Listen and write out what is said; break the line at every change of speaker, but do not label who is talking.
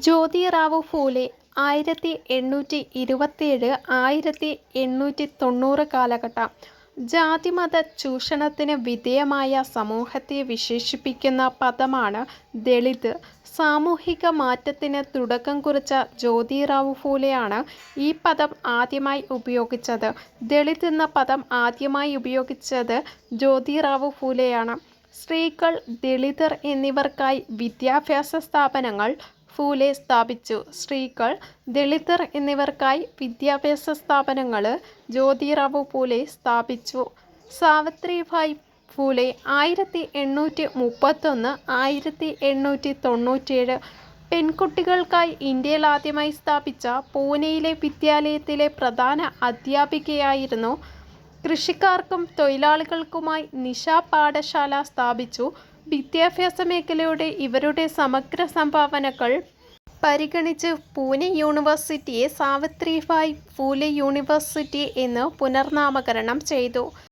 ജ്യോതിറാവു ഫൂലെ 1827-1890 കാലഘട്ടം ജാതിമത ചൂഷണത്തിന് വിധേയമായ സമൂഹത്തെ വിശേഷിപ്പിക്കുന്ന പദമാണ് ദളിത്. സാമൂഹിക മാറ്റത്തിന് തുടക്കം കുറിച്ച ജ്യോതിറാവു ഫൂലെയാണ് ഈ പദം ആദ്യമായി ഉപയോഗിച്ചത്. ദളിത് എന്ന പദം ആദ്യമായി ഉപയോഗിച്ചത് ജ്യോതിറാവു ഫൂലെയാണ്. സ്ത്രീകൾ, ദളിതർ എന്നിവർക്കായി വിദ്യാഭ്യാസ സ്ഥാപനങ്ങൾ ഫൂലെ സ്ഥാപിച്ചു. സ്ത്രീകൾ, ദളിതർ എന്നിവർക്കായി വിദ്യാഭ്യാസ സ്ഥാപനങ്ങൾ ജ്യോതിറാവു ഫൂലെ സ്ഥാപിച്ചു. സാവിത്രിഭായ് ഫൂലെ 1831-1897 പെൺകുട്ടികൾക്കായി ഇന്ത്യയിൽ ആദ്യമായി സ്ഥാപിച്ച പൂനെയിലെ വിദ്യാലയത്തിലെ പ്രധാന അധ്യാപികയായിരുന്നു. കൃഷിക്കാർക്കും തൊഴിലാളികൾക്കുമായി നിശാ പാഠശാല സ്ഥാപിച്ചു. വിദ്യാഭ്യാസ മേഖലയുടെ ഇവരുടെ സമഗ്ര സംഭാവനകൾ പരിഗണിച്ച് പൂനെ യൂണിവേഴ്സിറ്റിയെ സാവിത്രിഭായ് ഫൂലെ യൂണിവേഴ്സിറ്റി എന്ന് പുനർനാമകരണം ചെയ്തു.